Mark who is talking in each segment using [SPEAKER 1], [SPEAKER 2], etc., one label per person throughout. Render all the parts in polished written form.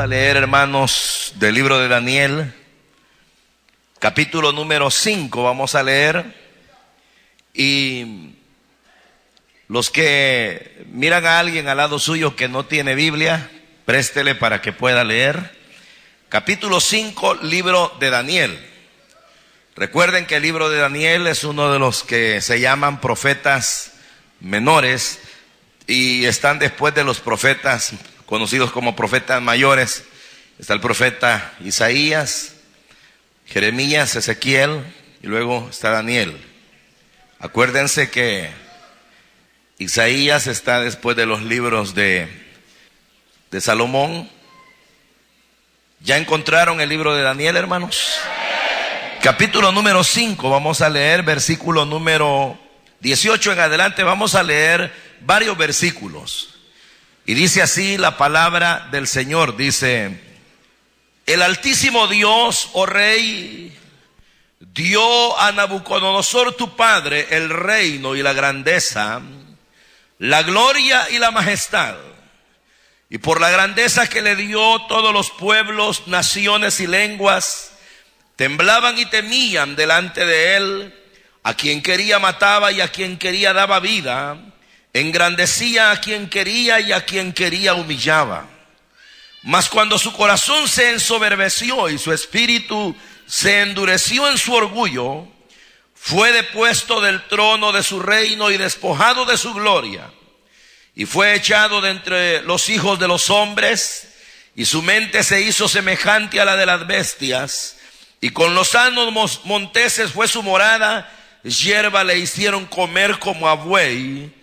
[SPEAKER 1] a leer, hermanos, del libro de Daniel, capítulo número 5, vamos a leer. Y los que miran a alguien al lado suyo que no tiene Biblia, préstele para que pueda leer. Capítulo 5, libro de Daniel. Recuerden que el libro de Daniel es uno de los que se llaman profetas menores y están después de los profetas conocidos como profetas mayores. Está el profeta Isaías, Jeremías, Ezequiel y luego está Daniel. Acuérdense que Isaías está después de los libros de Salomón. ¿Ya encontraron el libro de Daniel, hermanos? Capítulo número 5, vamos a leer versículo número 18 en adelante. Vamos a leer varios versículos. Y dice así la palabra del Señor. Dice: el Altísimo Dios, oh Rey, dio a Nabucodonosor tu padre el reino y la grandeza, la gloria y la majestad. Y por la grandeza que le dio, todos los pueblos, naciones y lenguas temblaban y temían delante de él. A quien quería mataba y a quien quería daba vida. Engrandecía a quien quería y a quien quería humillaba. Mas cuando su corazón se ensoberbeció y su espíritu se endureció en su orgullo, fue depuesto del trono de su reino y despojado de su gloria. Y fue echado de entre los hijos de los hombres, y su mente se hizo semejante a la de las bestias. Y con los asnos monteses fue su morada, hierba le hicieron comer como a buey,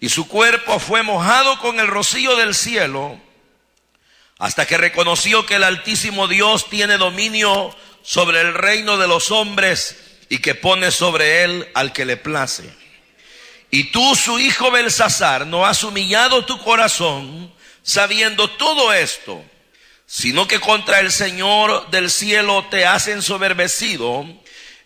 [SPEAKER 1] y su cuerpo fue mojado con el rocío del cielo, hasta que reconoció que el Altísimo Dios tiene dominio sobre el reino de los hombres, y que pone sobre él al que le place. Y tú, su hijo Belsasar, no has humillado tu corazón, sabiendo todo esto, sino que contra el Señor del cielo te has ensoberbecido,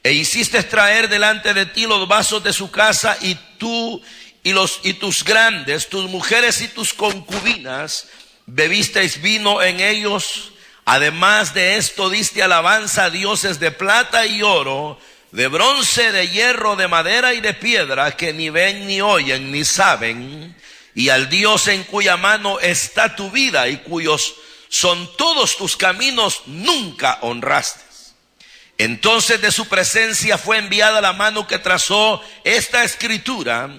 [SPEAKER 1] e hiciste traer delante de ti los vasos de su casa, y tú y tus grandes, tus mujeres y tus concubinas, bebisteis vino en ellos. Además de esto diste alabanza a dioses de plata y oro, de bronce, de hierro, de madera y de piedra, que ni ven, ni oyen, ni saben, y al Dios en cuya mano está tu vida y cuyos son todos tus caminos, nunca honraste. Entonces de su presencia fue enviada la mano que trazó esta escritura,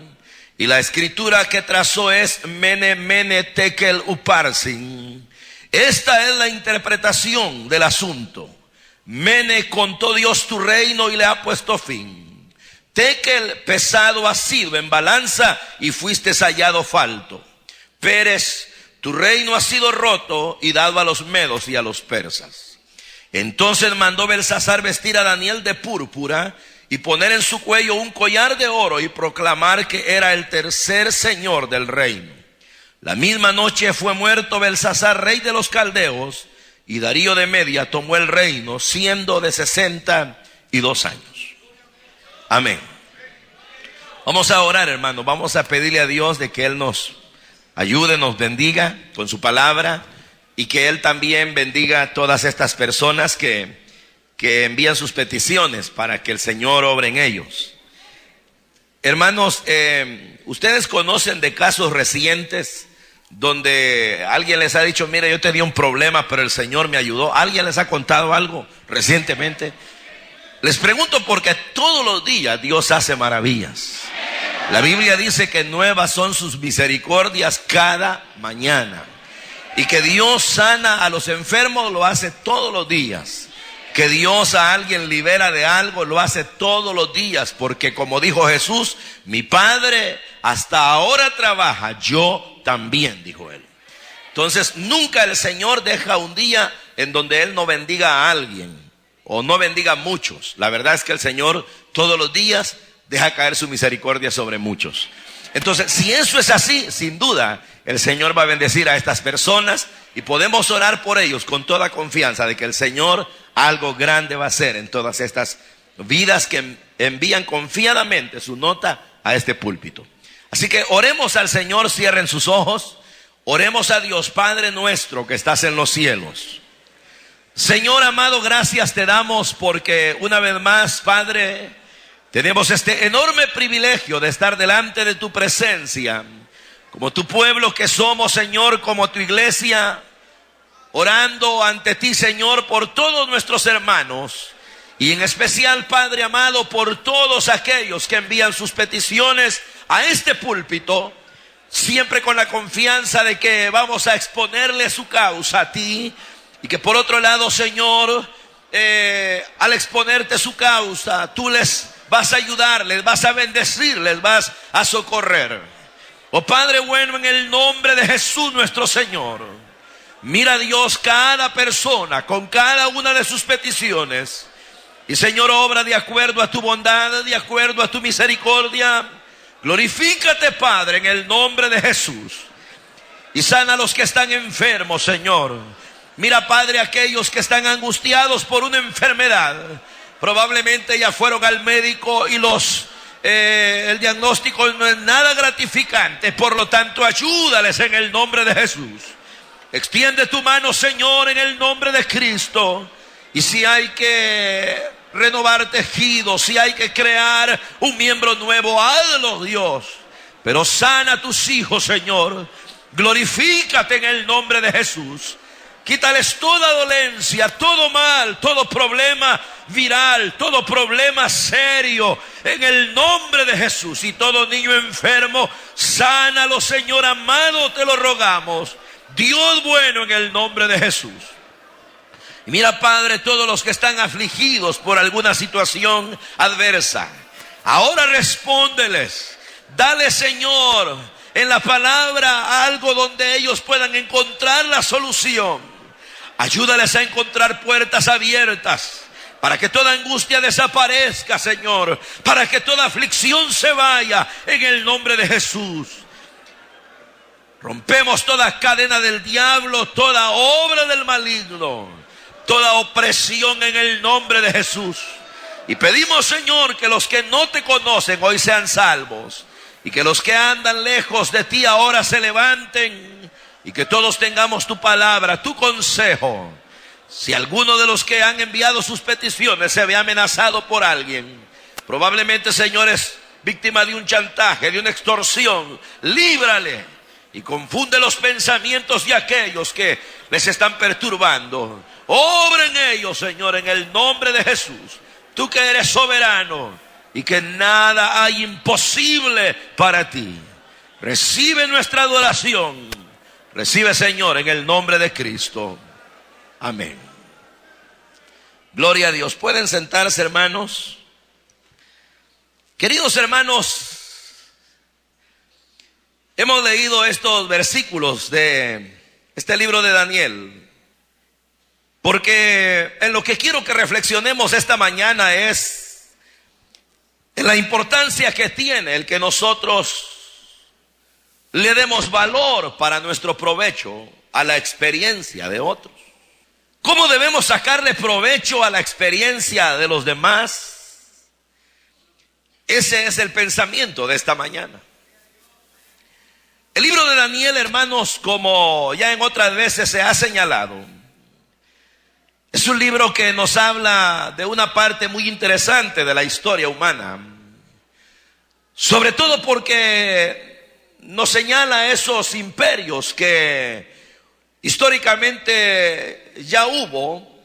[SPEAKER 1] y la escritura que trazó es Mene, Mene, Tekel, Uparsin. Esta es la interpretación del asunto. Mene, contó Dios tu reino y le ha puesto fin. Tekel, pesado has sido en balanza y fuiste hallado falto. Peres, tu reino ha sido roto y dado a los medos y a los persas. Entonces mandó Belsasar vestir a Daniel de púrpura y poner en su cuello un collar de oro y proclamar que era el tercer señor del reino. La misma noche fue muerto Belsasar, rey de los caldeos, y Darío de Media tomó el reino, siendo de 62 años. Amén. Vamos a orar, hermano. Vamos a pedirle a Dios de que Él nos ayude, nos bendiga con su palabra, y que Él también bendiga a todas estas personas que envían sus peticiones para que el Señor obre en ellos. Hermanos, ustedes conocen de casos recientes donde alguien les ha dicho: mira, yo tenía un problema, pero el Señor me ayudó. ¿Alguien les ha contado algo recientemente? Les pregunto porque todos los días Dios hace maravillas. La Biblia dice que nuevas son sus misericordias cada mañana, y que Dios sana a los enfermos, lo hace todos los días. Que Dios a alguien libera de algo, lo hace todos los días, porque como dijo Jesús: mi Padre hasta ahora trabaja, yo también, dijo Él. Entonces nunca el Señor deja un día en donde Él no bendiga a alguien, o no bendiga a muchos. La verdad es que el Señor todos los días deja caer su misericordia sobre muchos. Entonces, si eso es así, sin duda el Señor va a bendecir a estas personas, y podemos orar por ellos con toda confianza de que el Señor algo grande va a hacer en todas estas vidas que envían confiadamente su nota a este púlpito. Así que oremos al Señor, cierren sus ojos, Oremos a Dios. Padre nuestro que estás en los cielos. Señor amado, gracias te damos porque una vez más, Padre, tenemos este enorme privilegio de estar delante de tu presencia, como tu pueblo que somos, Señor, como tu iglesia, orando ante ti, Señor, por todos nuestros hermanos, y en especial, Padre amado, por todos aquellos que envían sus peticiones a este púlpito, siempre con la confianza de que vamos a exponerle su causa a ti, y que por otro lado, Señor, al exponerte su causa, tú les vas a ayudar, les vas a bendecir, les vas a socorrer. Oh Padre bueno, en el nombre de Jesús nuestro Señor, mira Dios cada persona con cada una de sus peticiones, y Señor, obra de acuerdo a tu bondad, de acuerdo a tu misericordia. Glorifícate, Padre, en el nombre de Jesús, y sana a los que están enfermos, Señor. Mira, Padre, aquellos que están angustiados por una enfermedad, probablemente ya fueron al médico y el diagnóstico no es nada gratificante, por lo tanto ayúdales en el nombre de Jesús. Extiende tu mano, Señor, en el nombre de Cristo, y si hay que renovar tejidos, si hay que crear un miembro nuevo, hazlo, Dios, pero sana a tus hijos, Señor. Glorifícate en el nombre de Jesús. Quítales toda dolencia, todo mal, todo problema viral, todo problema serio, en el nombre de Jesús. Y todo niño enfermo, sánalo, Señor amado, te lo rogamos. Dios bueno, en el nombre de Jesús. Y mira, Padre, todos los que están afligidos por alguna situación adversa, ahora respóndeles. Dale, Señor, en la palabra algo donde ellos puedan encontrar la solución. Ayúdales a encontrar puertas abiertas para que toda angustia desaparezca, Señor, para que toda aflicción se vaya en el nombre de Jesús. Rompemos toda cadena del diablo, toda obra del maligno, toda opresión en el nombre de Jesús. Y pedimos, Señor, que los que no te conocen hoy sean salvos, y que los que andan lejos de ti ahora se levanten, y que todos tengamos tu palabra, tu consejo. Si alguno de los que han enviado sus peticiones se ve amenazado por alguien, probablemente, Señor, es víctima de un chantaje, de una extorsión, líbrale y confunde los pensamientos de aquellos que les están perturbando. Obra en ellos, Señor, en el nombre de Jesús. Tú que eres soberano y que nada hay imposible para ti. Recibe nuestra adoración. Recibe, Señor, en el nombre de Cristo. Amén. Gloria a Dios. ¿Pueden sentarse, hermanos? Queridos hermanos, hemos leído estos versículos de este libro de Daniel, porque en lo que quiero que reflexionemos esta mañana es en la importancia que tiene el que nosotros le demos valor para nuestro provecho a la experiencia de otros. ¿Cómo debemos sacarle provecho a la experiencia de los demás? Ese es el pensamiento de esta mañana. El libro de Daniel, hermanos, como ya en otras veces se ha señalado, es un libro que nos habla de una parte muy interesante de la historia humana, sobre todo porque nos señala esos imperios que históricamente ya hubo,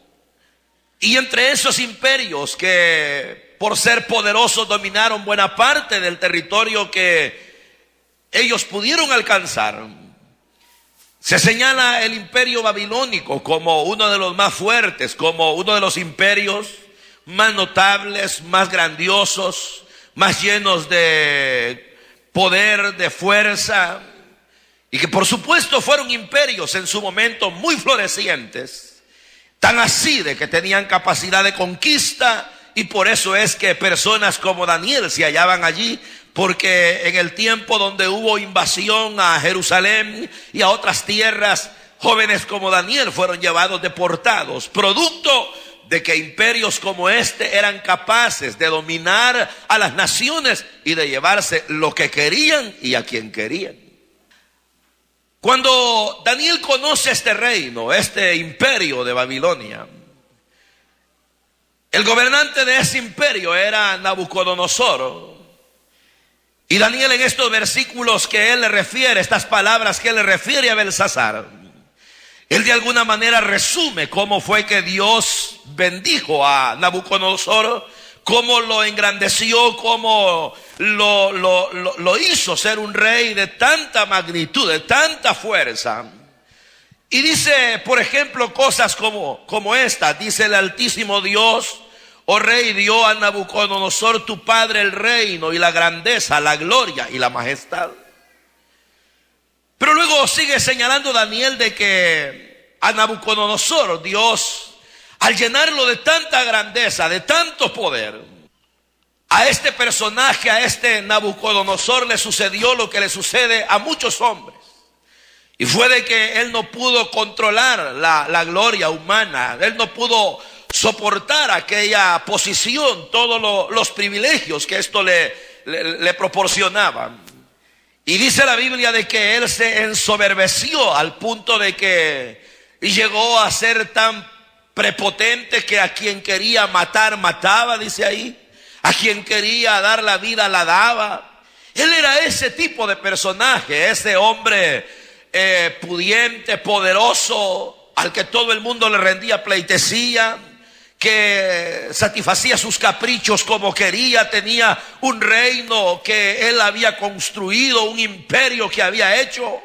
[SPEAKER 1] y entre esos imperios que por ser poderosos dominaron buena parte del territorio que ellos pudieron alcanzar, se señala el imperio babilónico como uno de los más fuertes, como uno de los imperios más notables, más grandiosos, más llenos de poder, de fuerza, y que por supuesto fueron imperios en su momento muy florecientes, tan así de que tenían capacidad de conquista, y por eso es que personas como Daniel se hallaban allí, porque en el tiempo donde hubo invasión a Jerusalén y a otras tierras, jóvenes como Daniel fueron llevados deportados, producto de que imperios como este eran capaces de dominar a las naciones y de llevarse lo que querían y a quien querían. Cuando Daniel conoce este reino, este imperio de Babilonia, el gobernante de ese imperio era Nabucodonosor. Y Daniel, en estos versículos que él le refiere, estas palabras que él le refiere a Belsasar, él de alguna manera resume cómo fue que Dios bendijo a Nabucodonosor, cómo lo engrandeció, cómo lo hizo ser un rey de tanta magnitud, de tanta fuerza. Y dice, por ejemplo, cosas como esta. Dice: el Altísimo Dios, oh rey, dio a Nabucodonosor tu padre el reino y la grandeza, la gloria y la majestad. Pero luego sigue señalando Daniel de que a Nabucodonosor, Dios, al llenarlo de tanta grandeza, de tanto poder, a este personaje, a este Nabucodonosor, le sucedió lo que le sucede a muchos hombres. Y fue de que él no pudo controlar la gloria humana. Él no pudo soportar aquella posición, todos los privilegios que esto le proporcionaban. Y dice la Biblia de que él se ensoberbeció al punto de que llegó a ser tan prepotente que a quien quería matar, mataba, dice ahí. A quien quería dar la vida, la daba. Él era ese tipo de personaje, ese hombre pudiente, poderoso, al que todo el mundo le rendía pleitesía, que satisfacía sus caprichos como quería, tenía un reino que él había construido, un imperio que había hecho.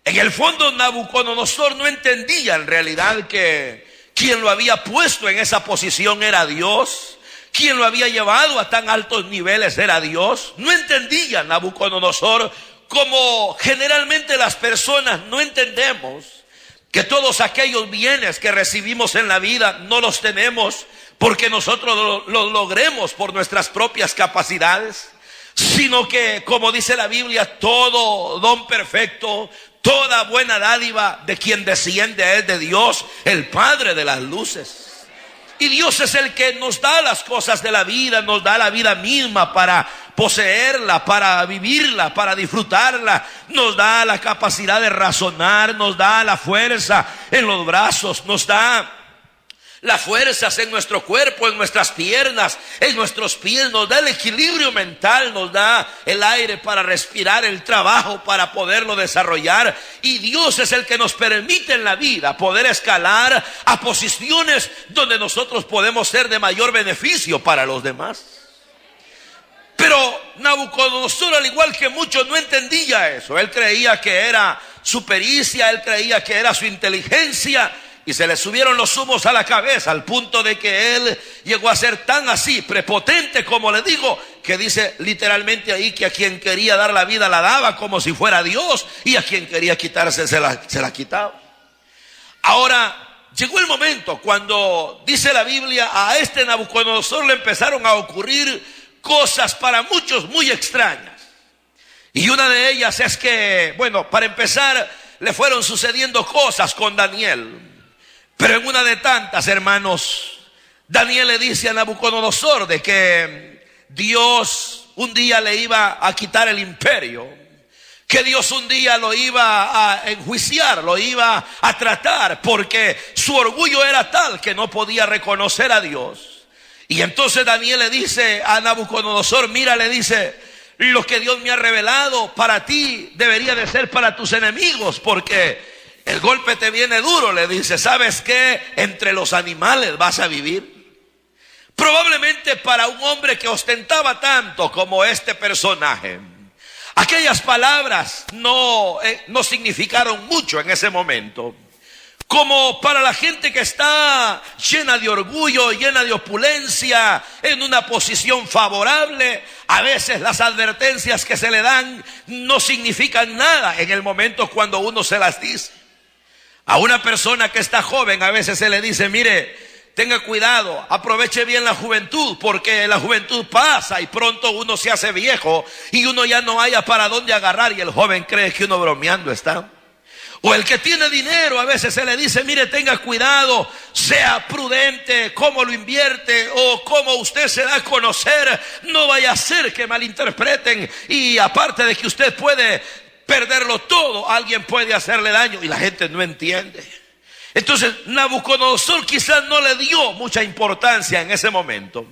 [SPEAKER 1] En el fondo, Nabucodonosor no entendía en realidad que quien lo había puesto en esa posición era Dios. Quien lo había llevado a tan altos niveles era Dios. No entendía Nabucodonosor, como generalmente las personas no entendemos, que todos aquellos bienes que recibimos en la vida no los tenemos porque nosotros los logremos por nuestras propias capacidades, sino que, como dice la Biblia, todo don perfecto, toda buena dádiva de quien desciende es de Dios, el Padre de las luces. Y Dios es el que nos da las cosas de la vida, nos da la vida misma para poseerla, para vivirla, para disfrutarla. Nos da la capacidad de razonar, nos da la fuerza en los brazos, nos da las fuerzas en nuestro cuerpo, en nuestras piernas, en nuestros pies, nos da el equilibrio mental, nos da el aire para respirar, el trabajo para poderlo desarrollar. Y Dios es el que nos permite en la vida poder escalar a posiciones donde nosotros podemos ser de mayor beneficio para los demás. Pero Nabucodonosor, al igual que muchos, no entendía eso. Él creía que era su pericia, él creía que era su inteligencia, y se le subieron los humos a la cabeza al punto de que él llegó a ser tan así, prepotente, como le digo, que dice literalmente ahí que a quien quería dar la vida la daba como si fuera Dios, y a quien quería quitarse se la quitaba. Ahora, llegó el momento cuando, dice la Biblia, a este Nabucodonosor le empezaron a ocurrir cosas para muchos muy extrañas. Y una de ellas es que, bueno, para empezar, le fueron sucediendo cosas con Daniel. Pero en una de tantas, hermanos, Daniel le dice a Nabucodonosor de que Dios un día le iba a quitar el imperio, que Dios un día lo iba a enjuiciar, lo iba a tratar, porque su orgullo era tal que no podía reconocer a Dios. Y entonces Daniel le dice a Nabucodonosor: mira, le dice, lo que Dios me ha revelado para ti debería de ser para tus enemigos, porque el golpe te viene duro. Le dice: ¿sabes qué? Entre los animales vas a vivir. Probablemente para un hombre que ostentaba tanto como este personaje, aquellas palabras no significaron mucho en ese momento. Como para la gente que está llena de orgullo, llena de opulencia, en una posición favorable, a veces las advertencias que se le dan no significan nada en el momento cuando uno se las dice. A una persona que está joven a veces se le dice: mire, tenga cuidado, aproveche bien la juventud, porque la juventud pasa y pronto uno se hace viejo y uno ya no haya para dónde agarrar, y el joven cree que uno bromeando está. O el que tiene dinero, a veces se le dice: mire, tenga cuidado, sea prudente cómo lo invierte o cómo usted se da a conocer, no vaya a ser que malinterpreten, y aparte de que usted puede perderlo todo, alguien puede hacerle daño y la gente no entiende. Entonces Nabucodonosor quizás no le dio mucha importancia en ese momento,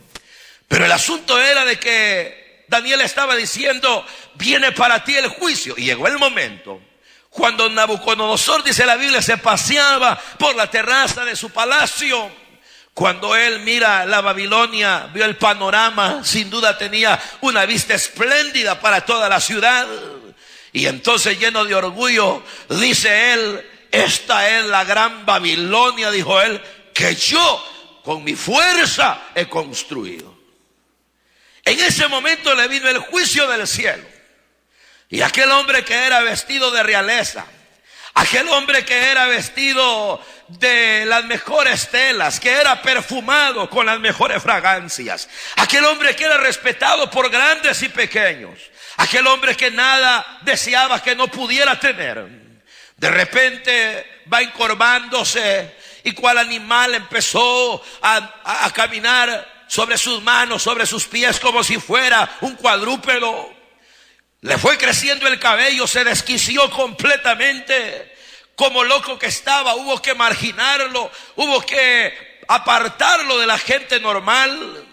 [SPEAKER 1] pero el asunto era de que Daniel estaba diciendo: viene para ti el juicio. Y llegó el momento cuando Nabucodonosor, dice la Biblia, se paseaba por la terraza de su palacio. Cuando él mira la Babilonia, vio el panorama, sin duda tenía una vista espléndida para toda la ciudad. Y entonces, lleno de orgullo, dice él: esta es la gran Babilonia, dijo él, que yo con mi fuerza he construido. En ese momento le vino el juicio del cielo. Y aquel hombre que era vestido de realeza, aquel hombre que era vestido de las mejores telas, que era perfumado con las mejores fragancias, aquel hombre que era respetado por grandes y pequeños, aquel hombre que nada deseaba que no pudiera tener, de repente va encorvándose y cual animal empezó a caminar sobre sus manos, sobre sus pies, como si fuera un cuadrúpedo. Le fue creciendo el cabello, se desquició completamente. Como loco que estaba, hubo que marginarlo, hubo que apartarlo de la gente normal.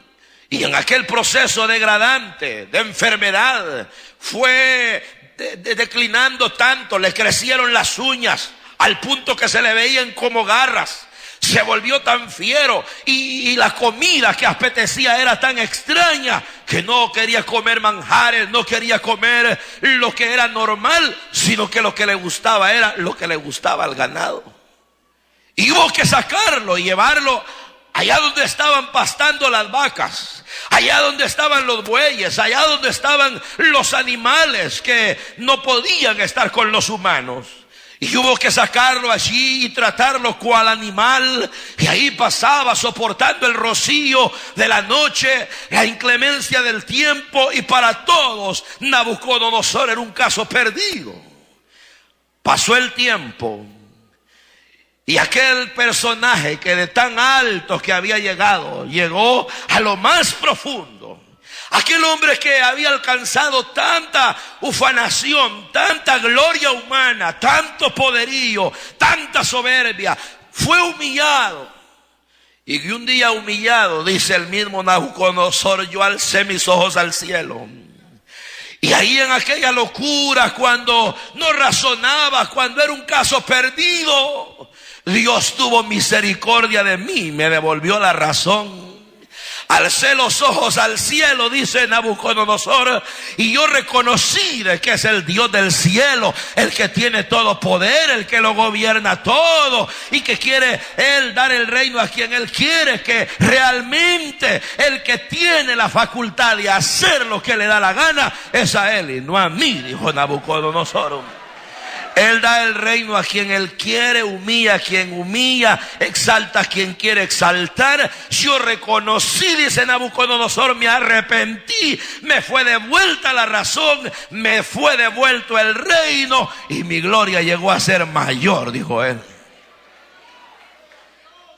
[SPEAKER 1] Y en aquel proceso degradante de enfermedad fue declinando tanto, le crecieron las uñas al punto que se le veían como garras. Se volvió tan fiero y la comida que apetecía era tan extraña que no quería comer manjares, no quería comer lo que era normal, sino que lo que le gustaba era lo que le gustaba al ganado. Y hubo que sacarlo y llevarlo allá donde estaban pastando las vacas, allá donde estaban los bueyes, allá donde estaban los animales que no podían estar con los humanos. Y hubo que sacarlo allí y tratarlo cual animal. Y ahí pasaba soportando el rocío de la noche, la inclemencia del tiempo. Y para todos Nabucodonosor era un caso perdido. Pasó el tiempo y aquel personaje que de tan alto que había llegado, llegó a lo más profundo. Aquel hombre que había alcanzado tanta ufanación, tanta gloria humana, tanto poderío, tanta soberbia, fue humillado. Y un día humillado, dice el mismo Nabucodonosor, yo alcé mis ojos al cielo. Y ahí en aquella locura, cuando no razonaba, cuando era un caso perdido, Dios tuvo misericordia de mí, me devolvió la razón. Alcé los ojos al cielo, dice Nabucodonosor, y yo reconocí de que es el Dios del cielo, el que tiene todo poder, el que lo gobierna todo, y que quiere Él dar el reino a quien Él quiere, que realmente el que tiene la facultad de hacer lo que le da la gana es a Él y no a mí, dijo Nabucodonosor. Él da el reino a quien Él quiere, humilla a quien humilla, exalta a quien quiere exaltar. Yo reconocí, dice Nabucodonosor, me arrepentí, me fue devuelta la razón, me fue devuelto el reino y mi gloria llegó a ser mayor, dijo él.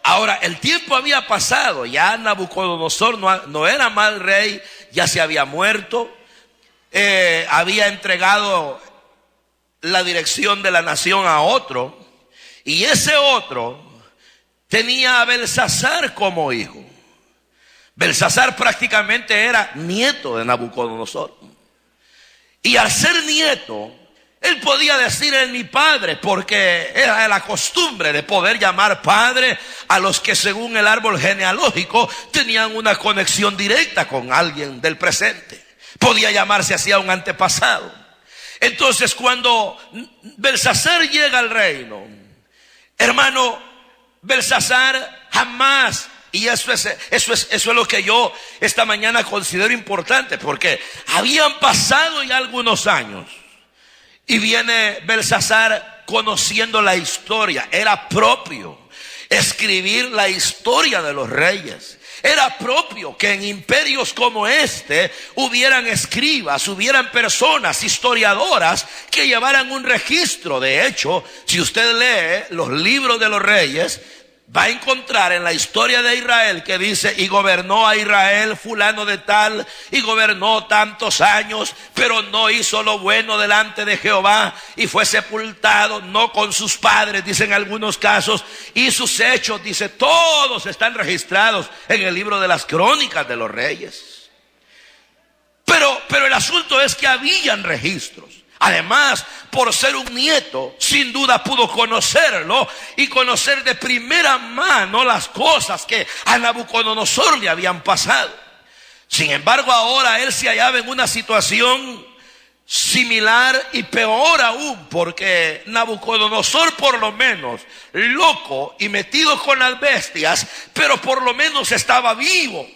[SPEAKER 1] Ahora, el tiempo había pasado, ya Nabucodonosor no era mal rey, ya se había muerto, había entregado la dirección de la nación a otro, y ese otro tenía a Belsasar como hijo. Belsasar prácticamente era nieto de Nabucodonosor, y al ser nieto él podía decir es mi padre, porque era la costumbre de poder llamar padre a los que según el árbol genealógico tenían una conexión directa con alguien del presente. Podía llamarse así a un antepasado. Entonces cuando Belsasar llega al reino, hermano, Belsasar jamás, y eso es lo que yo esta mañana considero importante, porque habían pasado ya algunos años y viene Belsasar conociendo la historia. Era propio escribir la historia de los reyes. Era propio que en imperios como este hubieran escribas, hubieran personas historiadoras que llevaran un registro. De hecho, si usted lee los libros de los reyes, va a encontrar en la historia de Israel que dice: y gobernó a Israel fulano de tal, y gobernó tantos años, pero no hizo lo bueno delante de Jehová, y fue sepultado, no con sus padres, dice en algunos casos, y sus hechos, dice, todos están registrados en el libro de las crónicas de los reyes. Pero el asunto es que habían registros. Además, por ser un nieto, sin duda pudo conocerlo y conocer de primera mano las cosas que a Nabucodonosor le habían pasado. Sin embargo, ahora él se hallaba en una situación similar y peor aún, porque Nabucodonosor, por lo menos loco y metido con las bestias, pero por lo menos estaba vivo.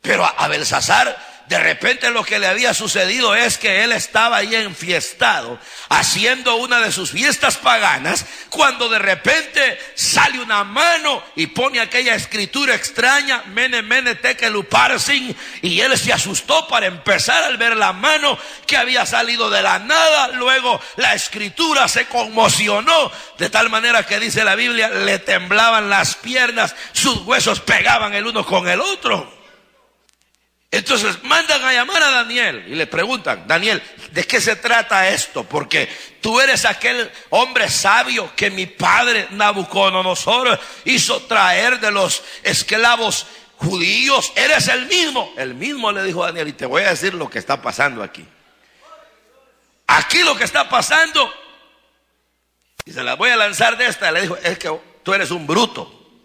[SPEAKER 1] Pero a Belsasar, de repente lo que le había sucedido es que él estaba ahí enfiestado, haciendo una de sus fiestas paganas, cuando de repente sale una mano y pone aquella escritura extraña, Mene, Mene, Tekel, Uparsin, y él se asustó para empezar al ver la mano que había salido de la nada. Luego la escritura se conmocionó, de tal manera que dice la Biblia, le temblaban las piernas, sus huesos pegaban el uno con el otro. Entonces mandan a llamar a Daniel y le preguntan: Daniel, ¿de qué se trata esto? Porque tú eres aquel hombre sabio que mi padre Nabucodonosor hizo traer de los esclavos judíos. Eres el mismo. El mismo, le dijo Daniel, y te voy a decir lo que está pasando aquí. Aquí lo que está pasando, y se las voy a lanzar de esta, le dijo, es que tú eres un bruto.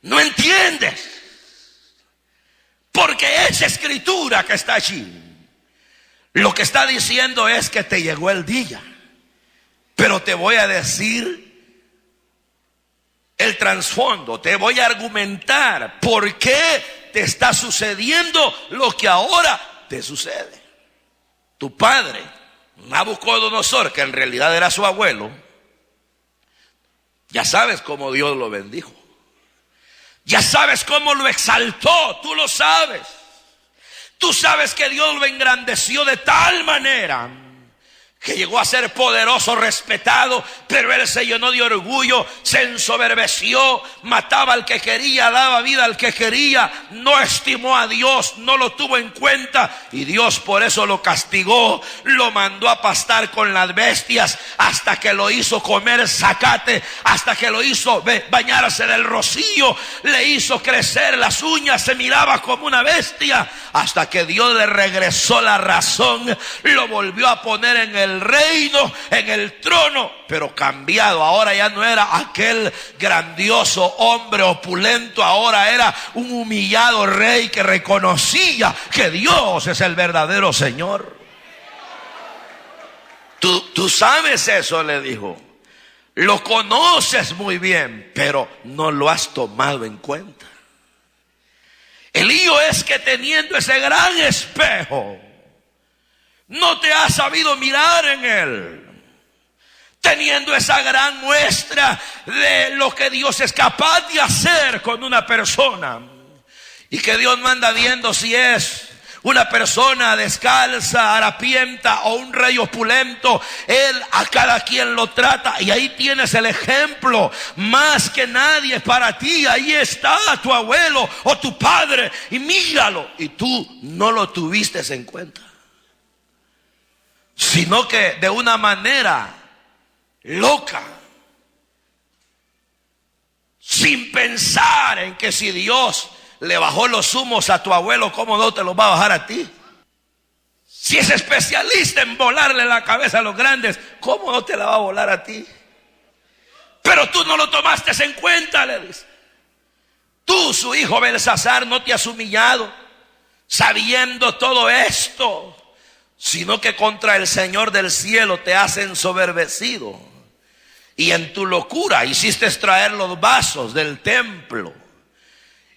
[SPEAKER 1] No entiendes. Porque esa escritura que está allí, lo que está diciendo es que te llegó el día. Pero te voy a decir el trasfondo, te voy a argumentar por qué te está sucediendo lo que ahora te sucede. Tu padre, Nabucodonosor, que en realidad era su abuelo, ya sabes cómo Dios lo bendijo. Ya sabes cómo lo exaltó, tú lo sabes. Tú sabes que Dios lo engrandeció de tal manera que llegó a ser poderoso, respetado, pero él se llenó de orgullo, se ensoberbeció, mataba al que quería, daba vida al que quería, no estimó a Dios, no lo tuvo en cuenta, y Dios por eso lo castigó, lo mandó a pastar con las bestias, hasta que lo hizo comer zacate, hasta que lo hizo bañarse del rocío, le hizo crecer las uñas, se miraba como una bestia, hasta que Dios le regresó la razón, lo volvió a poner en el reino, en el trono, pero cambiado. Ahora ya no era aquel grandioso hombre opulento, ahora era un humillado rey que reconocía que Dios es el verdadero Señor. Tú sabes eso, le dijo, lo conoces muy bien, pero no lo has tomado en cuenta. El lío es que teniendo ese gran espejo, no te has sabido mirar en él. Teniendo esa gran muestra de lo que Dios es capaz de hacer con una persona, y que Dios manda viendo si es una persona descalza, harapienta o un rey opulento, Él a cada quien lo trata. Y ahí tienes el ejemplo más que nadie para ti. Ahí está tu abuelo o tu padre, y míralo, y tú no lo tuviste en cuenta, sino que de una manera loca, sin pensar en que si Dios le bajó los humos a tu abuelo, ¿cómo no te los va a bajar a ti? Si es especialista en volarle la cabeza a los grandes, ¿cómo no te la va a volar a ti? Pero tú no lo tomaste en cuenta, le dice. Tú, su hijo Belsasar, no te has humillado sabiendo todo esto, sino que contra el Señor del cielo te has ensoberbecido, y en tu locura hiciste traer los vasos del templo,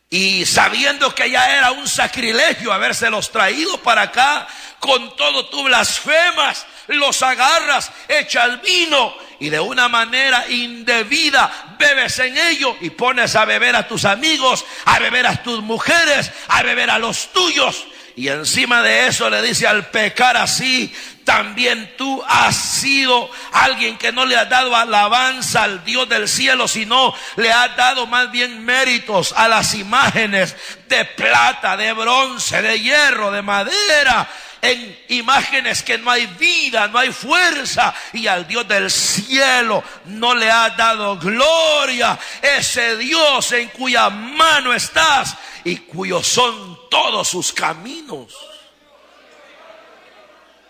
[SPEAKER 1] y sabiendo que ya era un sacrilegio habérselos traído para acá, con todo tú blasfemas, los agarras, echas vino y de una manera indebida bebes en ello, y pones a beber a tus amigos, a beber a tus mujeres, a beber a los tuyos. Y encima de eso le dice: al pecar así, también tú has sido alguien que no le has dado alabanza al Dios del cielo, sino le has dado más bien méritos a las imágenes de plata, de bronce, de hierro, de madera, en imágenes que no hay vida, no hay fuerza, y al Dios del cielo no le has dado gloria. Ese Dios en cuya mano estás y cuyos son todos sus caminos.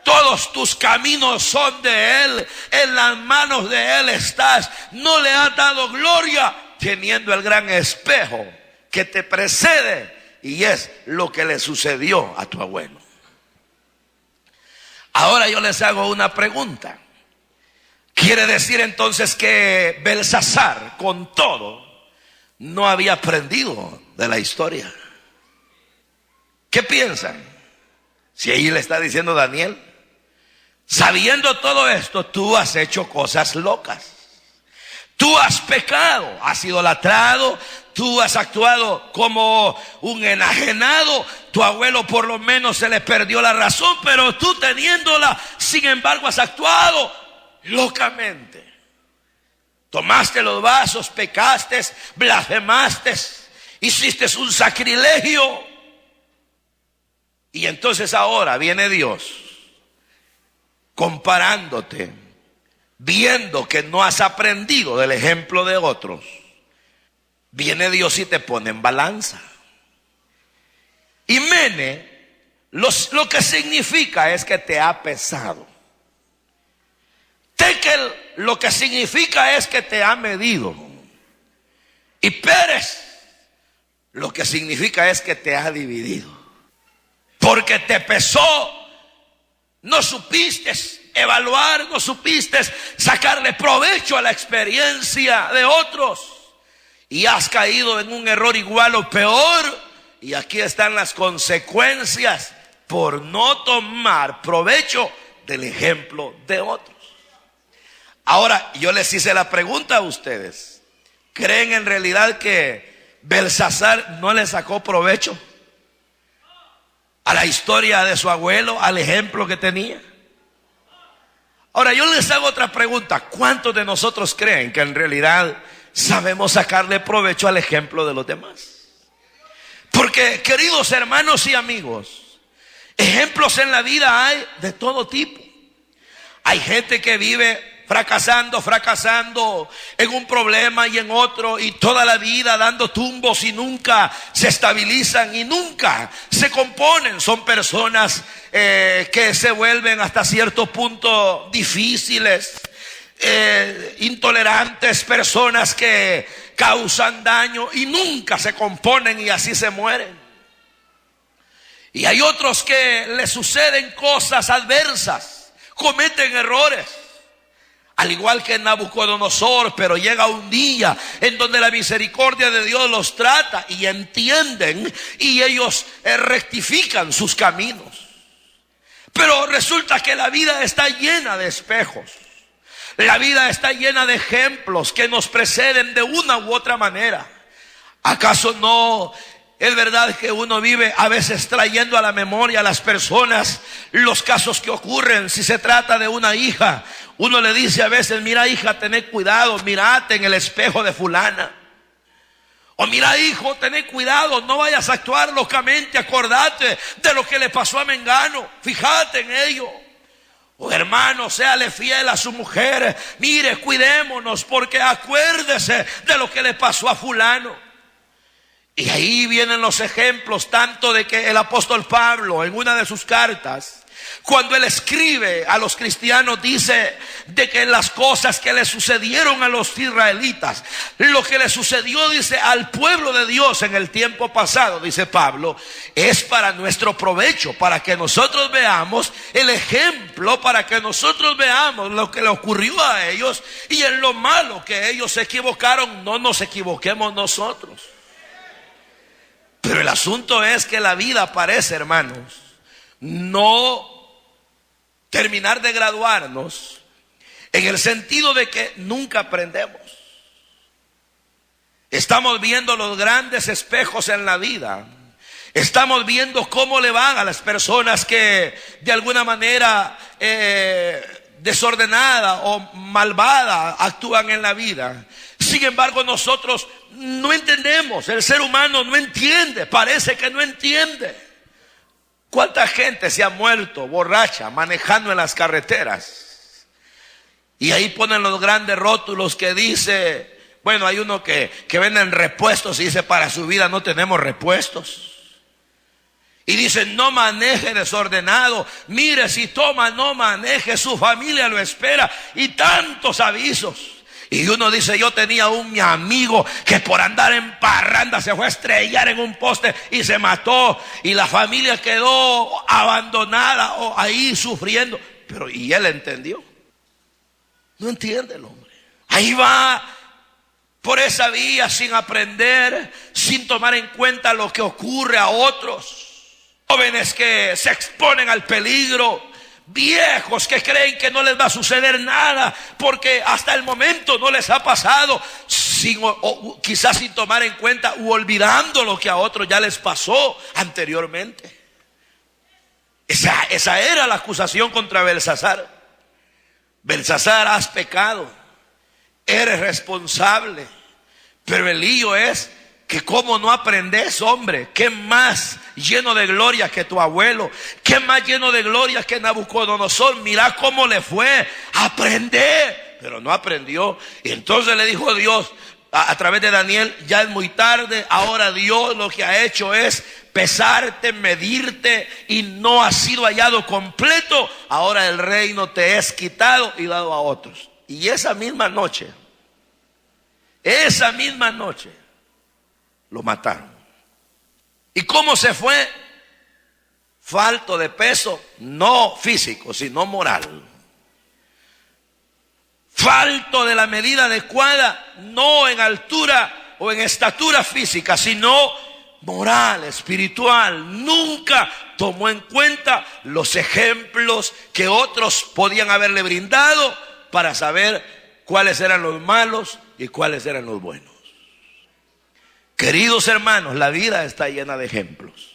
[SPEAKER 1] Todos tus caminos son de Él, en las manos de Él estás. No le has dado gloria, teniendo el gran espejo que te precede, y es lo que le sucedió a tu abuelo. Ahora yo les hago una pregunta. ¿Quiere decir entonces que Belsasar, con todo, no había aprendido de la historia? ¿Qué piensan? Si ahí le está diciendo Daniel: sabiendo todo esto, tú has hecho cosas locas. Tú has pecado, has idolatrado, tú has actuado como un enajenado. Tu abuelo por lo menos se le perdió la razón, pero tú teniéndola, sin embargo, has actuado locamente. Tomaste los vasos, pecaste, blasfemaste, hiciste un sacrilegio. Y entonces ahora viene Dios comparándote, viendo que no has aprendido del ejemplo de otros. Viene Dios y te pone en balanza. Y mene, lo que significa es que te ha pesado. Tekel, lo que significa es que te ha medido. Y Pérez, lo que significa es que te ha dividido. Porque te pesó, no supiste evaluar, no supiste sacarle provecho a la experiencia de otros, y has caído en un error igual o peor. Y aquí están las consecuencias por no tomar provecho del ejemplo de otros. Ahora, yo les hice la pregunta a ustedes: ¿creen en realidad que Belsasar no le sacó provecho a la historia de su abuelo, al ejemplo que tenía? Ahora yo les hago otra pregunta: ¿cuántos de nosotros creen que en realidad sabemos sacarle provecho al ejemplo de los demás? Porque, queridos hermanos y amigos, ejemplos en la vida hay de todo tipo. Hay gente que vive fracasando en un problema y en otro, y toda la vida dando tumbos, y nunca se estabilizan y nunca se componen. Son personas que se vuelven hasta cierto punto difíciles, intolerantes, personas que causan daño y nunca se componen, y así se mueren. Y hay otros que les suceden cosas adversas, cometen errores, al igual que Nabucodonosor, pero llega un día en donde la misericordia de Dios los trata y entienden, y ellos rectifican sus caminos. Pero resulta que la vida está llena de espejos. La vida está llena de ejemplos que nos preceden de una u otra manera. ¿Acaso no es verdad que uno vive a veces trayendo a la memoria a las personas los casos que ocurren? Si se trata de una hija, uno le dice a veces: mira, hija, ten cuidado, mírate en el espejo de fulana. O mira, hijo, ten cuidado, no vayas a actuar locamente, acordate de lo que le pasó a Mengano, fíjate en ello. O hermano, séale fiel a su mujer, mire, cuidémonos, porque acuérdese de lo que le pasó a fulano. Y ahí vienen los ejemplos, tanto de que el apóstol Pablo, en una de sus cartas, cuando él escribe a los cristianos, dice de que las cosas que le sucedieron a los israelitas, lo que le sucedió, dice, al pueblo de Dios en el tiempo pasado, dice Pablo, es para nuestro provecho, para que nosotros veamos el ejemplo, para que nosotros veamos lo que le ocurrió a ellos, y en lo malo que ellos se equivocaron, no nos equivoquemos nosotros. Pero el asunto es que la vida parece, hermanos, no terminar de graduarnos, en el sentido de que nunca aprendemos. Estamos viendo los grandes espejos en la vida, Estamos viendo cómo le van a las personas que de alguna manera desordenada o malvada actúan en la vida. Sin embargo, nosotros no entendemos. El ser humano no entiende, parece que no entiende. ¿Cuánta gente se ha muerto borracha manejando en las carreteras? Y ahí ponen los grandes rótulos que dice, bueno, hay uno que venden repuestos y dice, para su vida no tenemos repuestos. Y dice, no maneje desordenado, mire, si toma no maneje, su familia lo espera, y tantos avisos. Y uno dice, yo tenía mi amigo que por andar en parranda se fue a estrellar en un poste y se mató, y la familia quedó abandonada o ahí sufriendo. Pero y él entendió. No entiende el hombre. Ahí va por esa vía sin aprender, sin tomar en cuenta lo que ocurre a otros. Jóvenes que se exponen al peligro, viejos que creen que no les va a suceder nada porque hasta el momento no les ha pasado, quizás sin tomar en cuenta u olvidando lo que a otros ya les pasó anteriormente. Esa era la acusación contra Belsasar. Belsasar, has pecado, eres responsable, pero el lío es que cómo no aprendes, hombre. ¿Qué más lleno de gloria que tu abuelo? ¿Qué más lleno de gloria que Nabucodonosor? Mira cómo le fue. Aprender. Pero no aprendió. Y entonces le dijo Dios a través de Daniel, ya es muy tarde. Ahora Dios lo que ha hecho es pesarte, medirte, y no has sido hallado completo. Ahora el reino te es quitado y dado a otros. Y esa misma noche lo mataron. ¿Y cómo se fue? Falto de peso, no físico, sino moral. Falto de la medida adecuada, no en altura o en estatura física, sino moral, espiritual. Nunca tomó en cuenta los ejemplos que otros podían haberle brindado para saber cuáles eran los malos y cuáles eran los buenos. Queridos hermanos, la vida está llena de ejemplos.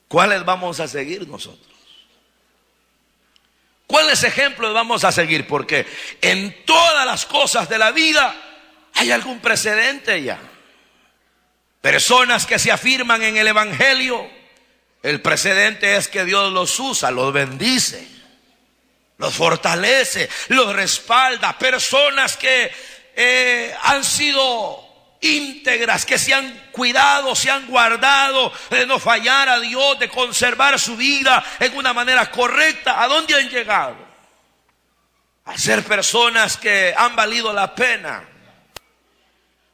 [SPEAKER 1] ¿Cuáles vamos a seguir nosotros? ¿Cuáles ejemplos vamos a seguir? Porque en todas las cosas de la vida hay algún precedente ya. Personas que se afirman en el Evangelio, el precedente es que Dios los usa, los bendice, los fortalece, los respalda. Personas que han sido íntegras, que se han cuidado, se han guardado de no fallar a Dios, de conservar su vida en una manera correcta. ¿A dónde han llegado? A ser personas que han valido la pena.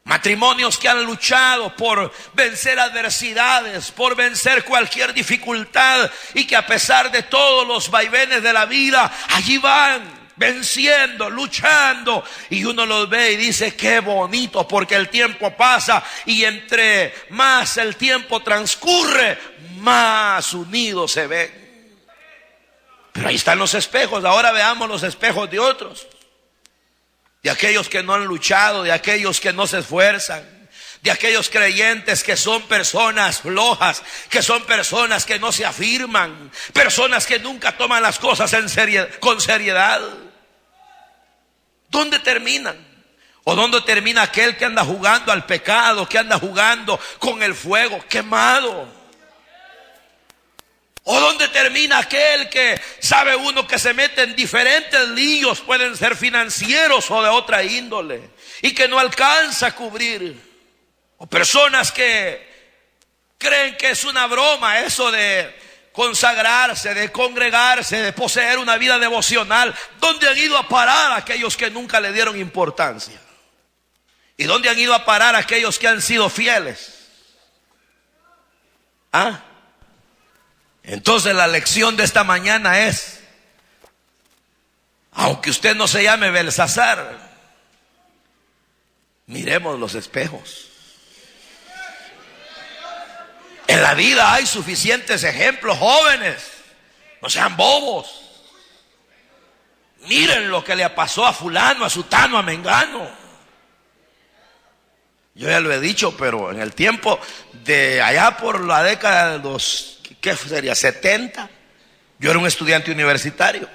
[SPEAKER 1] Matrimonios que han luchado por vencer adversidades, por vencer cualquier dificultad, y que a pesar de todos los vaivenes de la vida, allí van venciendo, luchando, y uno los ve y dice, qué bonito, porque el tiempo pasa y entre más el tiempo transcurre, más unidos se ven. Pero ahí están los espejos. Ahora veamos los espejos de otros, de aquellos que no han luchado, de aquellos que no se esfuerzan, de aquellos creyentes que son personas flojas, que son personas que no se afirman, personas que nunca toman las cosas con seriedad. ¿Dónde terminan? ¿O dónde termina aquel que anda jugando al pecado, que anda jugando con el fuego quemado? ¿O dónde termina aquel que sabe uno que se mete en diferentes líos, pueden ser financieros o de otra índole, y que no alcanza a cubrir? O personas que creen que es una broma eso de consagrarse, de congregarse, de poseer una vida devocional. ¿Dónde han ido a parar aquellos que nunca le dieron importancia? ¿Y dónde han ido a parar aquellos que han sido fieles? Entonces la lección de esta mañana es, aunque usted no se llame Belsasar, miremos los espejos. En la vida hay suficientes ejemplos, jóvenes. No sean bobos. Miren lo que le pasó a fulano, a sutano, a mengano. Yo ya lo he dicho, pero en el tiempo de allá por la década de los, ¿qué sería? 70, yo era un estudiante universitario.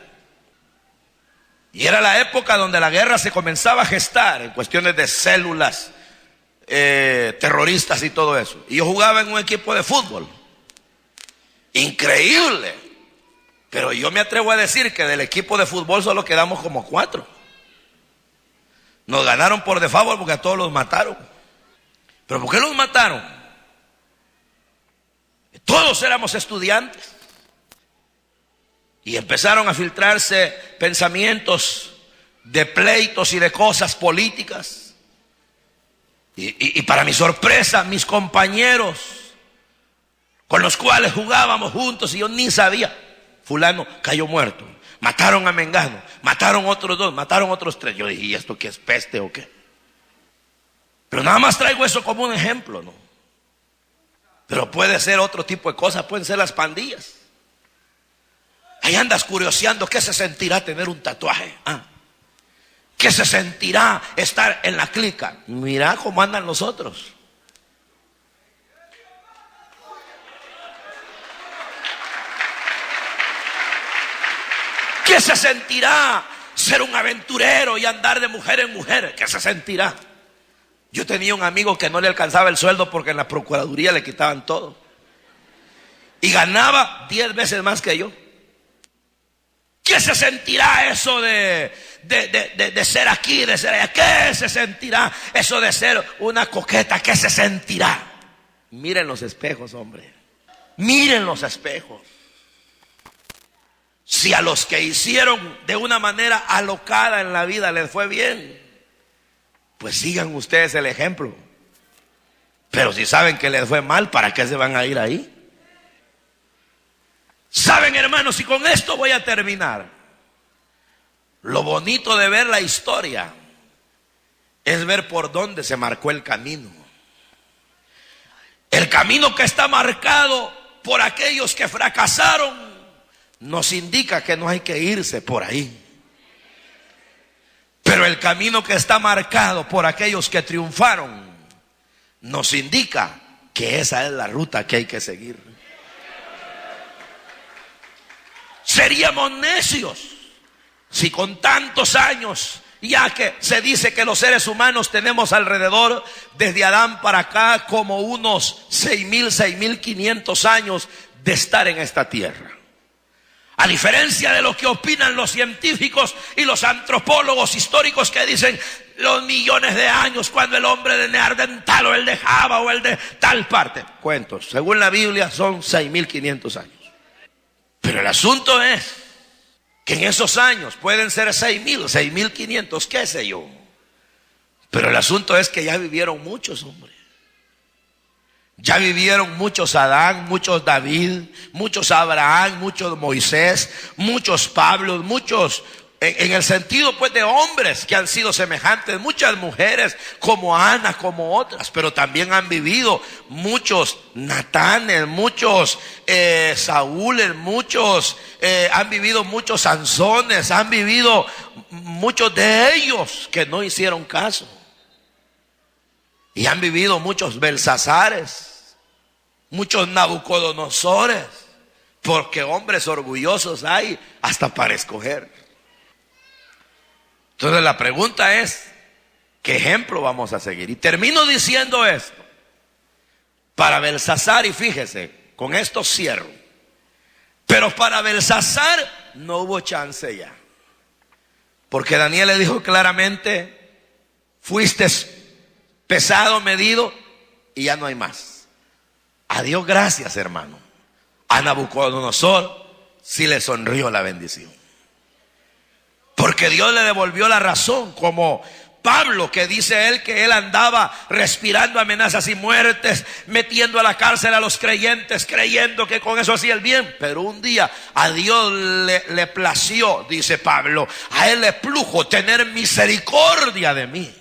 [SPEAKER 1] Y era la época donde la guerra se comenzaba a gestar en cuestiones de células terroristas y todo eso. Y yo jugaba en un equipo de fútbol. Increíble. Pero yo me atrevo a decir que del equipo de fútbol solo quedamos como 4. Nos ganaron por default porque a todos los mataron. ¿Pero por qué los mataron? Todos éramos estudiantes. Y empezaron a filtrarse pensamientos de pleitos y de cosas políticas. Y para mi sorpresa, mis compañeros con los cuales jugábamos juntos, y yo ni sabía, fulano cayó muerto, mataron a Mengano, mataron otros 2, mataron otros 3. Yo dije, ¿y esto qué es, peste o qué? Pero nada más traigo eso como un ejemplo, ¿no? Pero puede ser otro tipo de cosas, pueden ser las pandillas. Ahí andas curioseando qué se sentirá tener un tatuaje, qué se sentirá estar en la clica. Mira cómo andan los otros. ¿Qué se sentirá ser un aventurero y andar de mujer en mujer? ¿Qué se sentirá? Yo tenía un amigo que no le alcanzaba el sueldo porque en la procuraduría le quitaban todo. Y ganaba 10 veces más que yo. ¿Qué se sentirá eso de ser aquí, de ser allá? ¿Qué se sentirá eso de ser una coqueta? ¿Qué se sentirá? Miren los espejos, hombre. Miren los espejos. Si a los que hicieron de una manera alocada en la vida les fue bien, pues sigan ustedes el ejemplo. Pero si saben que les fue mal, ¿para qué se van a ir ahí? Saben, hermanos, y con esto voy a terminar. Lo bonito de ver la historia es ver por dónde se marcó el camino. El camino que está marcado por aquellos que fracasaron nos indica que no hay que irse por ahí. Pero el camino que está marcado por aquellos que triunfaron nos indica que esa es la ruta que hay que seguir. Seríamos necios si con tantos años, ya que se dice que los seres humanos tenemos alrededor desde Adán para acá como unos 6.500 años de estar en esta tierra. A diferencia de lo que opinan los científicos y los antropólogos históricos que dicen los millones de años cuando el hombre de Neandertal o el de Java o el de tal parte. Cuentos, según la Biblia son 6.500 años. Pero el asunto es que en esos años pueden ser 6.000, 6.500, qué sé yo. Pero el asunto es que ya vivieron muchos hombres. Ya vivieron muchos Adán, muchos David, muchos Abraham, muchos Moisés, muchos Pablos, muchos, en el sentido pues de hombres que han sido semejantes, muchas mujeres como Ana, como otras, pero también han vivido muchos Natanes, muchos Saúles, muchos, han vivido muchos Sansones, han vivido muchos de ellos que no hicieron caso. Y han vivido muchos Belsasares, muchos Nabucodonosores, porque hombres orgullosos hay hasta para escoger. Entonces la pregunta es, ¿qué ejemplo vamos a seguir? Y termino diciendo esto. Para Belsasar, y fíjese, con esto cierro. Pero para Belsasar no hubo chance ya. Porque Daniel le dijo claramente, fuiste pesado, medido, y ya no hay más. A Dios gracias, hermano. A Nabucodonosor sí le sonrió la bendición. Porque Dios le devolvió la razón, como Pablo, que dice él que él andaba respirando amenazas y muertes, metiendo a la cárcel a los creyentes, creyendo que con eso hacía el bien. Pero un día a Dios le plació, dice Pablo, a él le plujo tener misericordia de mí.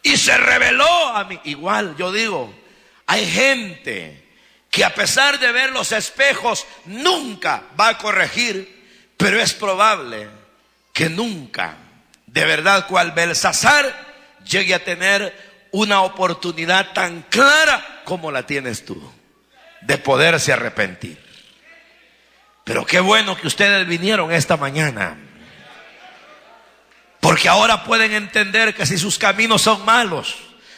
[SPEAKER 1] Y se reveló a mí. Igual yo digo, hay gente que a pesar de ver los espejos nunca va a corregir, pero es probable que nunca, de verdad, cual Belsasar, llegue a tener una oportunidad tan clara como la tienes tú de poderse arrepentir. Pero qué bueno que ustedes vinieron esta mañana, porque ahora pueden entender que si sus caminos son malos,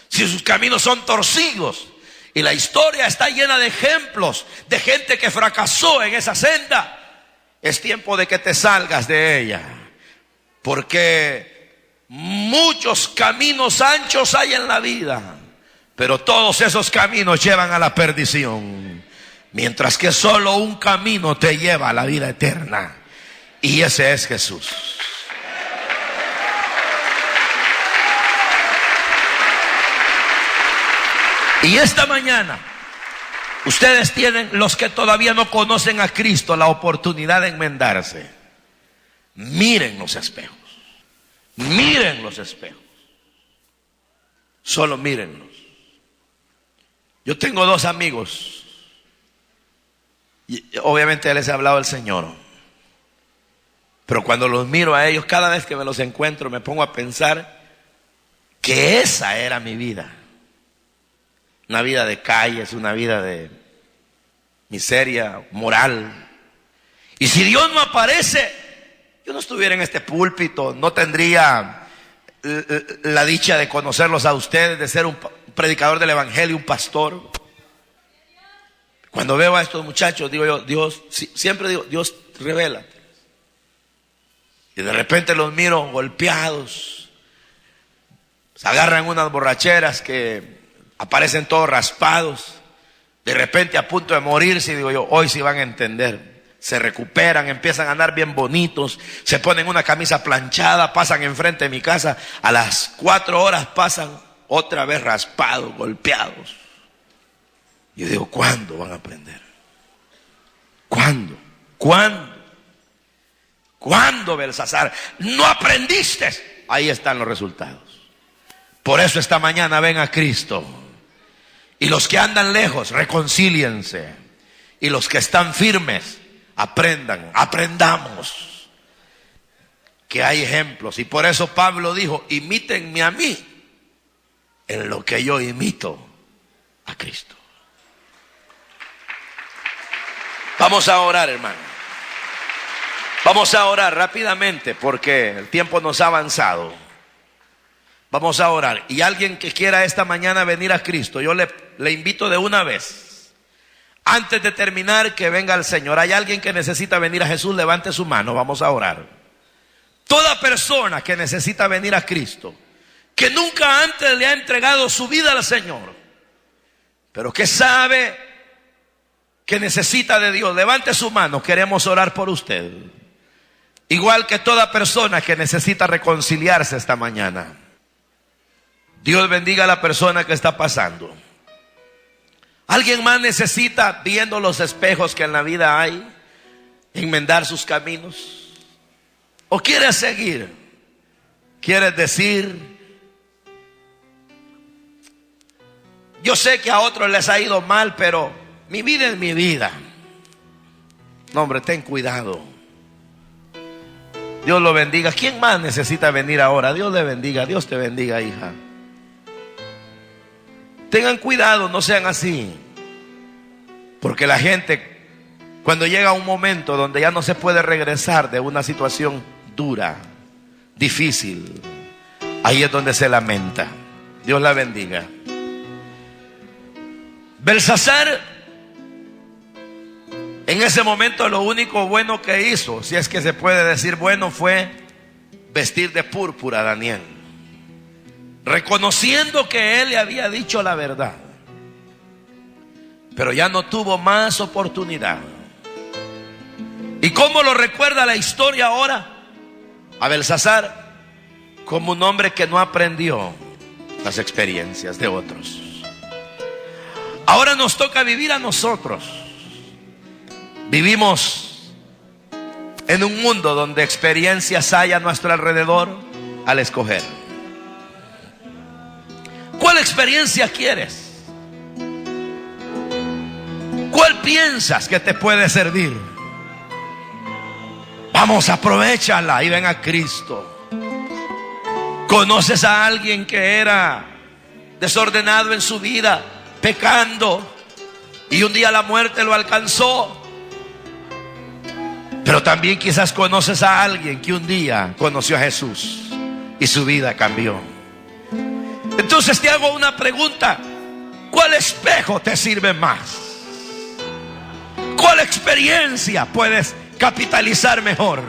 [SPEAKER 1] si sus caminos son torcidos, y la historia está llena de ejemplos de gente que fracasó en esa senda, es tiempo de que te salgas de ella, porque muchos caminos anchos hay en la vida, pero todos esos caminos llevan a la perdición, mientras que solo un camino te lleva a la vida eterna, y ese es Jesús. Y esta mañana ustedes tienen, los que todavía no conocen a Cristo, la oportunidad de enmendarse. Miren los espejos. Miren los espejos. Solo mírenlos. Yo tengo dos amigos. Y obviamente les he hablado del Señor. Pero cuando los miro a ellos, cada vez que me los encuentro, me pongo a pensar que esa era mi vida. Una vida de calles, una vida de miseria moral. Y si Dios no aparece, yo no estuviera en este púlpito, no tendría la dicha de conocerlos a ustedes, de ser un predicador del evangelio, un pastor. Cuando veo a estos muchachos, digo yo, Dios, siempre digo, Dios, revélate. Y de repente los miro golpeados, se agarran unas borracheras que aparecen todos raspados, de repente a punto de morirse, y digo yo, hoy sí van a entender. Se recuperan, empiezan a andar bien bonitos, se ponen una camisa planchada, pasan enfrente de mi casa, a las 4 horas pasan otra vez raspados, golpeados. Yo digo, ¿cuándo van a aprender? ¿Cuándo? ¿Cuándo? ¿Cuándo, Belsasar? ¿No aprendiste? Ahí están los resultados. Por eso esta mañana ven a Cristo. Y los que andan lejos, reconcíliense. Y los que están firmes, aprendan, aprendamos. Que hay ejemplos. Y por eso Pablo dijo, imítenme a mí en lo que yo imito a Cristo. Vamos a orar, hermano. Vamos a orar rápidamente porque el tiempo nos ha avanzado. Vamos a orar. Y alguien que quiera esta mañana venir a Cristo, yo le invito de una vez. Antes de terminar, que venga el Señor. Hay alguien que necesita venir a Jesús, levante su mano, vamos a orar. Toda persona que necesita venir a Cristo, que nunca antes le ha entregado su vida al Señor, pero que sabe que necesita de Dios, levante su mano, queremos orar por usted. Igual que toda persona que necesita reconciliarse esta mañana. Dios bendiga a la persona que está pasando. ¿Alguien más necesita, viendo los espejos que en la vida hay, enmendar sus caminos? ¿O quiere seguir? ¿Quiere decir, yo sé que a otros les ha ido mal, pero mi vida es mi vida? No, hombre, ten cuidado. Dios lo bendiga. ¿Quién más necesita venir ahora? Dios le bendiga. Dios te bendiga, hija. Tengan cuidado, no sean así. Porque la gente, cuando llega un momento donde ya no se puede regresar de una situación dura, difícil, ahí es donde se lamenta. Dios la bendiga. Belsasar, en ese momento lo único bueno que hizo, si es que se puede decir bueno, fue vestir de púrpura a Daniel, reconociendo que él le había dicho la verdad. Pero ya no tuvo más oportunidad. ¿Y cómo lo recuerda la historia ahora? A Belsasar como un hombre que no aprendió las experiencias de otros. Ahora nos toca vivir a nosotros. Vivimos en un mundo donde experiencias hay a nuestro alrededor al escoger. ¿Cuál experiencia quieres? ¿Cuál piensas que te puede servir? Vamos, aprovéchala y ven a Cristo. ¿Conoces a alguien que era desordenado en su vida, pecando, y un día la muerte lo alcanzó. Pero también quizás conoces a alguien que un día conoció a Jesús y su vida cambió. Entonces te hago una pregunta: ¿cuál espejo te sirve más? ¿Cuál experiencia puedes capitalizar mejor?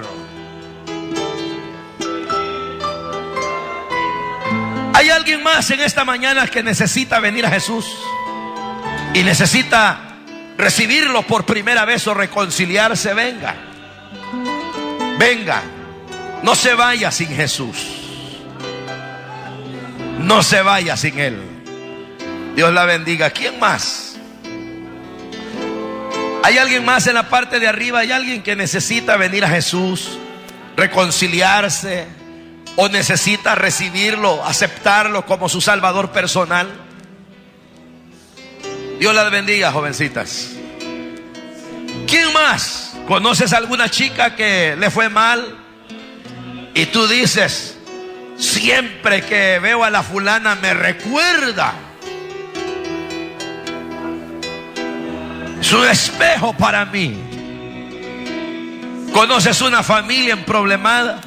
[SPEAKER 1] ¿Hay alguien más en esta mañana que necesita venir a Jesús y necesita recibirlo por primera vez o reconciliarse? Venga, venga, no se vaya sin Jesús, no se vaya sin Él. Dios la bendiga. ¿Quién más? ¿Hay alguien más en la parte de arriba? ¿Hay alguien que necesita venir a Jesús, reconciliarse, o necesita recibirlo, aceptarlo como su Salvador personal? Dios las bendiga, jovencitas. ¿Quién más? ¿Conoces a alguna chica que le fue mal y tú dices: siempre que veo a la fulana me recuerda? Es un espejo para mí. ¿Conoces una familia emproblemada?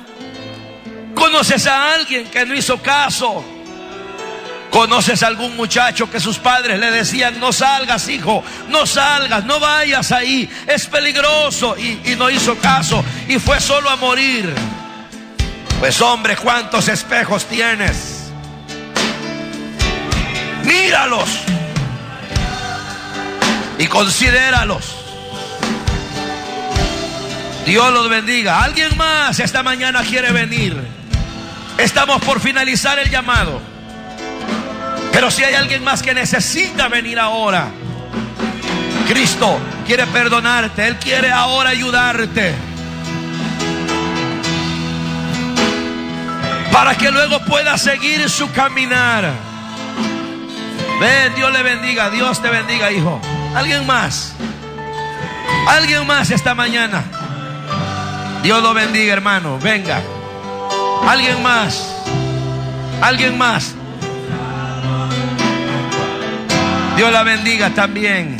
[SPEAKER 1] ¿Conoces a alguien que no hizo caso? ¿Conoces a algún muchacho que sus padres le decían: no salgas, hijo, no salgas, no vayas ahí, es peligroso, y no hizo caso y fue solo a morir? Pues hombre, ¿cuántos espejos tienes? Míralos y considéralos. Dios los bendiga. ¿Alguien más esta mañana quiere venir? Estamos por finalizar el llamado, pero si hay alguien más que necesita venir ahora, Cristo quiere perdonarte. Él quiere ahora ayudarte para que luego pueda seguir su caminar. Ven, Dios le bendiga. Dios te bendiga, hijo. ¿Alguien más? ¿Alguien más esta mañana? Dios lo bendiga, hermano. Venga. ¿Alguien más? ¿Alguien más? Dios la bendiga también.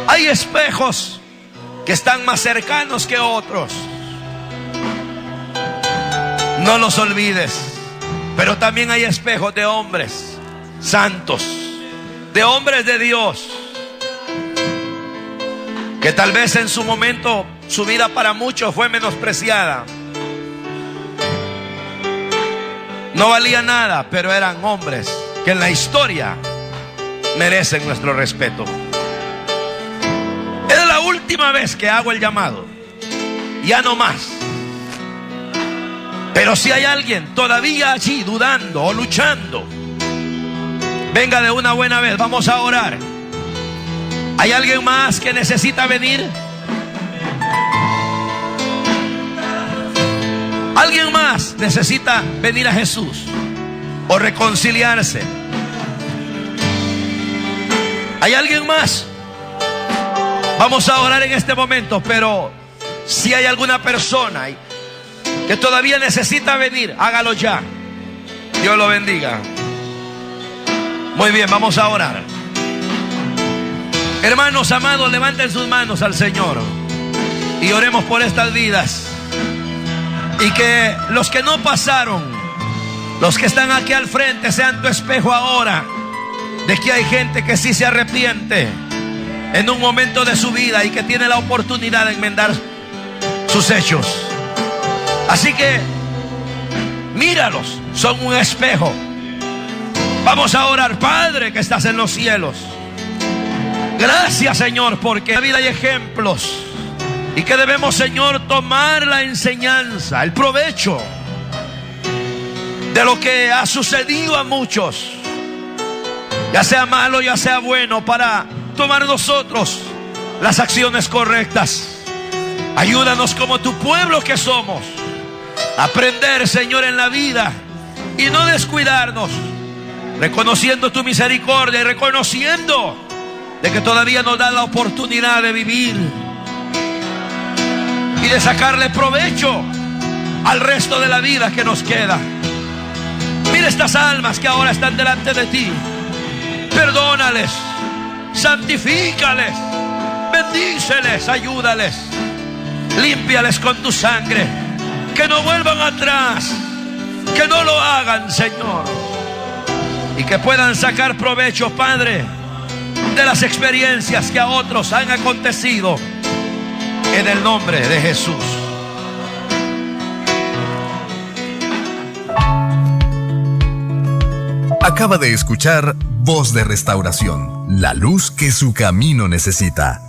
[SPEAKER 1] Hay espejos que están más cercanos que otros. No los olvides. Pero también hay espejos de hombres santos, de hombres de Dios, que tal vez en su momento su vida para muchos fue menospreciada. No valía nada, pero eran hombres que en la historia merecen nuestro respeto. Es la última vez que hago el llamado, ya no más. Pero si hay alguien todavía allí dudando o luchando, venga de una buena vez, vamos a orar. ¿Hay alguien más que necesita venir? ¿Alguien más necesita venir a Jesús o reconciliarse? ¿Hay alguien más? Vamos a orar en este momento, pero si hay alguna persona que todavía necesita venir, hágalo ya. Dios lo bendiga. Muy bien, vamos a orar. Hermanos amados, levanten sus manos al Señor y oremos por estas vidas. Y que los que no pasaron, los que están aquí al frente, sean tu espejo ahora de que hay gente que sí se arrepiente en un momento de su vida y que tiene la oportunidad de enmendar sus hechos. Así que míralos, son un espejo. Vamos a orar. Padre que estás en los cielos, gracias, Señor, porque en la vida hay ejemplos y que debemos, Señor, tomar la enseñanza, el provecho de lo que ha sucedido a muchos, ya sea malo, ya sea bueno, para tomar nosotros las acciones correctas. Ayúdanos como tu pueblo que somos a aprender, Señor, en la vida y no descuidarnos, reconociendo tu misericordia y reconociendo de que todavía nos da la oportunidad de vivir y de sacarle provecho al resto de la vida que nos queda. Mira Mira estas almas que ahora están delante de ti. Perdónales, santifícales, bendíceles, ayúdales, límpiales con tu sangre. Que no vuelvan atrás, que no lo hagan, Señor, y que puedan sacar provecho, Padre, de las experiencias que a otros han acontecido, en el nombre de Jesús.
[SPEAKER 2] Acaba de escuchar Voz de Restauración, la luz que su camino necesita.